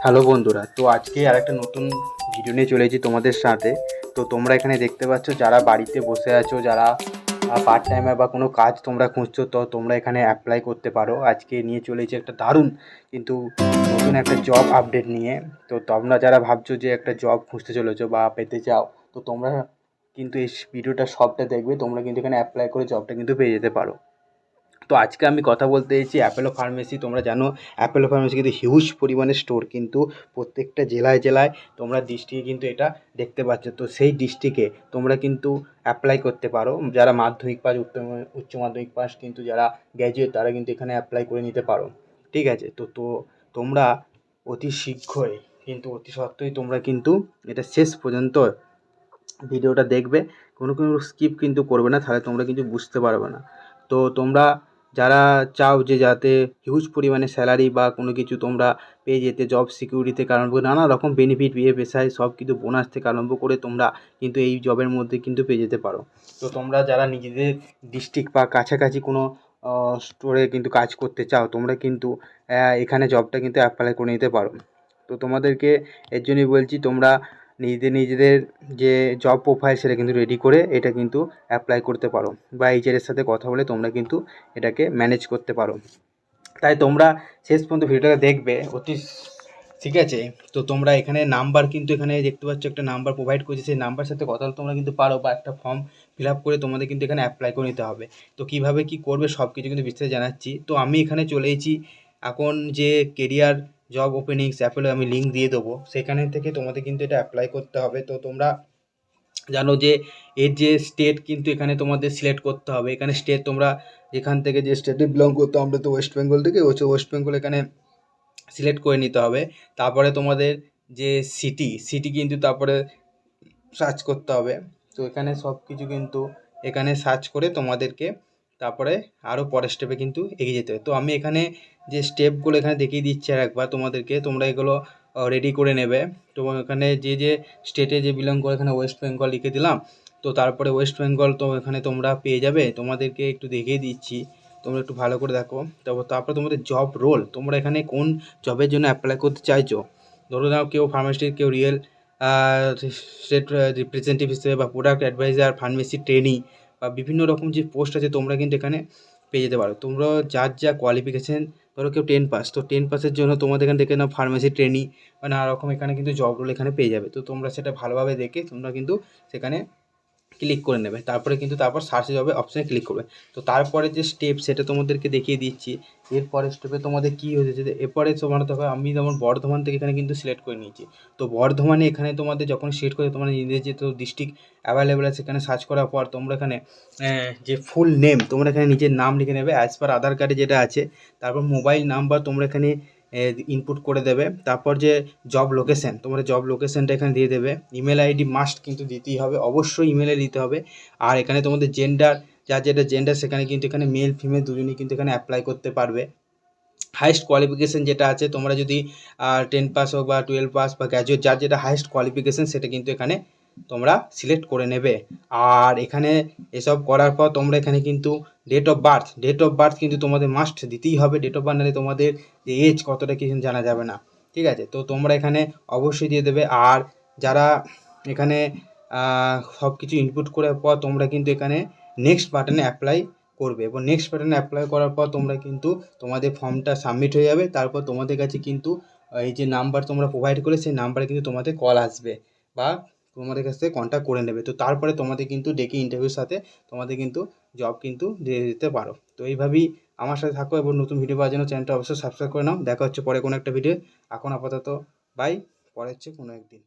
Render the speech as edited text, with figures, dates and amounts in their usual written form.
Hello বন্ধুরা, তো আজকে আর একটা নতুন ভিডিও নিয়ে চলেছি তোমাদের সাথে। তো তোমরা এখানে দেখতে পাচ্ছ, যারা বাড়িতে বসে আছো, যারা পার্ট টাইমে বা কোনো কাজ তোমরা খুঁজছো, তো তোমরা এখানে অ্যাপ্লাই করতে পারো। আজকে নিয়ে চলেছি একটা দারুণ কিন্তু নতুন একটা জব আপডেট নিয়ে। তো তোমরা যারা ভাবছো যে একটা জব খুঁজতে চলেছো বা পেতে চাও, তো তোমরা কিন্তু এই ভিডিওটা সবটা দেখবে, তোমরা কিন্তু এখানে অ্যাপ্লাই করে জবটা কিন্তু পেয়ে যেতে পারো। তো আজকে আমি কথা বলতে এসেছি অ্যাপোলো ফার্মেসি। তোমরা জানো অ্যাপোলো ফার্মেসি কিন্তু হিউজ পরিমাণে স্টোর, কিন্তু প্রত্যেকটা জেলায় জেলায় তোমরা ডিস্ট্রিক্টে কিন্তু এটা দেখতে পাচ্ছ। তো সেই ডিস্ট্রিক্টে তোমরা কিন্তু অ্যাপ্লাই করতে পারো। যারা মাধ্যমিক পাস, উচ্চ মাধ্যমিক পাস, কিন্তু যারা গ্র্যাজুয়েট তারা কিন্তু এখানে অ্যাপ্লাই করে নিতে পারো। ঠিক আছে? তো তো তোমরা অতি শীঘ্রই কিন্তু অতি সত্ত্বই তোমরা কিন্তু এটা শেষ পর্যন্ত ভিডিওটা দেখবে, কোনো স্কিপ কিন্তু করবে না, তাহলে তোমরা কিন্তু বুঝতে পারবে না। তো তোমরা যারা চাও যে যাতে হিউজ পরিমাণে স্যালারি বা কোনো কিছু তোমরা পেয়ে যেতে, জব সিকিউরিটি থেকে আরম্ভ করে নানা রকম বেনিফিট, পেশায় সব কিছু বোনাস থেকে আরম্ভ করে তোমরা কিন্তু এই জবের মধ্যে কিন্তু পেয়ে যেতে পারো। তো তোমরা যারা নিজেদের ডিস্ট্রিক্ট বা কাছাকাছি কোনো স্টোরে কিন্তু কাজ করতে চাও, তোমরা কিন্তু এখানে জবটা কিন্তু অ্যাপ্লাই করে নিতে পারো। তো তোমাদেরকে এর জন্যই বলছি, তোমরা নিজেদের যে জব প্রোফাইল সেটা কিন্তু রেডি করে এটা কিন্তু অ্যাপ্লাই করতে পারো, বা এইচআরের সাথে কথা বলে তোমরা কিন্তু এটাকে ম্যানেজ করতে পারো। তাই তোমরা শেষ পর্যন্ত ভিডিওটা দেখবে ঠিক আছে? তো তোমরা এখানে নাম্বার কিন্তু এখানে দেখতে পাচ্ছ, একটা নাম্বার প্রোভাইড করেছে, সেই নাম্বার সাথে কথা বলে তোমরা কিন্তু পারো, বা একটা ফর্ম ফিল আপ করে তোমাদের কিন্তু এখানে অ্যাপ্লাই করে নিতে হবে। তো কীভাবে কী করবে সব কিছু কিন্তু বিস্তারিত জানাচ্ছি। তো আমি এখানে চলে এসেছি, এখন যে কেরিয়ার জব ওপেনিংস অ্যাপেলে আমি লিঙ্ক দিয়ে দেবো, সেখানে থেকে তোমাদের কিন্তু এটা অ্যাপ্লাই করতে হবে। তো তোমরা জানো যে এর যে স্টেট কিন্তু এখানে তোমাদের সিলেক্ট করতে হবে। এখানে স্টেট তোমরা যেখান থেকে যে স্টেটে বিলং করতো, আমরা তো ওয়েস্ট বেঙ্গল থেকে, ওয়েস্ট বেঙ্গল এখানে সিলেক্ট করে নিতে হবে। তারপরে তোমাদের যে সিটি কিন্তু তারপরে সার্চ করতে হবে। তো এখানে সব কিছু কিন্তু এখানে সার্চ করে তোমাদেরকে তারপরে আরও পরের স্টেপে কিন্তু এগিয়ে যেতে হবে। তো আমি এখানে যে স্টেপগুলো এখানে দেখিয়ে দিচ্ছি আর একবার তোমাদেরকে, তোমরা এগুলো রেডি করে নেবে। তো এখানে যে স্টেটে যে বিলং করে, এখানে ওয়েস্ট বেঙ্গল লিখে দিলাম। তো তারপরে ওয়েস্ট বেঙ্গল তো এখানে তোমরা পেয়ে যাবে। তোমাদেরকে একটু দেখিয়ে দিচ্ছি, তোমরা একটু ভালো করে দেখো। তারপর তোমাদের জব রোল, তোমরা এখানে কোন জবের জন্য অ্যাপ্লাই করতে চাইছো। ধরো নাও কেউ ফার্মাসিস্ট, কেউ রিয়েল স্টেট রিপ্রেজেন্টেটিভ হিসেবে, বা প্রোডাক্ট অ্যাডভাইজার, ফার্মেসি ট্রেনি, বা বিভিন্ন রকম যে পোস্ট আছে তোমরা কিন্তু এখানে পেয়ে যেতে পারো। তোমরা যার যা কোয়ালিফিকেশান, ধরো কেউ 10 পাস, তো 10 পাসের জন্য তোমাদের এখানে দেখে নাও ফার্মেসি ট্রেনি বা নানা রকম এখানে কিন্তু জব রোল এখানে পেয়ে যাবে। তো তোমরা সেটা ভালোভাবে দেখে তোমরা কিন্তু সেখানে ক্লিক করে নেবে। তারপর সার্চ জবে অপশানে ক্লিক করবে। তো তারপরে যে স্টেপ সেটা তোমাদেরকে দেখিয়ে দিচ্ছি। এরপরের স্টেপে তোমাদের কী হয়েছে, এরপরে তোমার দেখো আমি যেমন বর্ধমান থেকে এখানে কিন্তু সিলেক্ট করে নিয়েছি। তো বর্ধমানে এখানে তোমাদের যখন সিলেক্ট করে তোমরা নিজেদের যে তো ডিস্ট্রিক্ট অ্যাভেলেবেল আছে, সেখানে সার্চ করার পর তোমরা এখানে যে ফুল নেম তোমরা এখানে নিজের নাম লিখে নেবে অ্যাজ পার আধার কার্ডে যেটা আছে। তারপর মোবাইল নাম্বার তোমরা এখানে ইনপুট করে দেবে। তারপর যে জব লোকেশন, তোমরা জব লোকেশনটা এখানে দিয়ে দেবে। ইমেল আইডি মাস্ট কিন্তু দিতেই হবে, অবশ্যই ইমেলে দিতে হবে। আর এখানে তোমাদের জেন্ডার, যার যেটা জেন্ডার সেখানে কিন্তু এখানে মেল ফিমেল দুজনেই কিন্তু এখানে অ্যাপ্লাই করতে পারবে। হাইয়েস্ট কোয়ালিফিকেশান যেটা আছে, তোমরা যদি 10 পাস হোক বা 12 পাস বা গ্র্যাজুয়েট, যার যেটা হাইয়েস্ট কোয়ালিফিকেশান সেটা কিন্তু এখানে তোমরা সিলেক্ট করে নেবে। আর এখানে এসব করার পর তোমরা এখানে কিন্তু ডেট অফ বার্থ কিন্তু তোমাদের মাস্ট দিতেই হবে। ডেট অফ বার্থ নাহলে তোমাদের যে এজ কতটা কিছু জানা যাবে না। ঠিক আছে? তো তোমরা এখানে অবশ্যই দিয়ে দেবে। আর যারা এখানে সব কিছু ইনপুট করার পর তোমরা কিন্তু এখানে নেক্সট বাটনে অ্যাপ্লাই করবে, এবং নেক্সট বাটনে অ্যাপ্লাই করার পর তোমরা কিন্তু তোমাদের ফর্মটা সাবমিট হয়ে যাবে। তারপর তোমাদের কাছে কিন্তু এই যে নাম্বার তোমরা প্রোভাইড করে, সেই নাম্বারে কিন্তু তোমাদের কল আসবে, বা তোমাদের কাছ থেকে কন্ট্যাক্ট করে নেবে। তো তারপরে তোমাদের কিন্তু ডেকে ইন্টারভিউর সাথে তোমাদের কিন্তু জব কিন্তু দিয়ে দিতে পারো। তো এইভাবেই আমার সাথে থাকো, এবং নতুন ভিডিও পাওয়ার জন্য চ্যানেলটা অবশ্যই সাবস্ক্রাইব করে নাও। দেখা হচ্ছে পরে কোনো একটা ভিডিও। এখন আপাতত বাই, পরে হচ্ছে কোনো একদিন।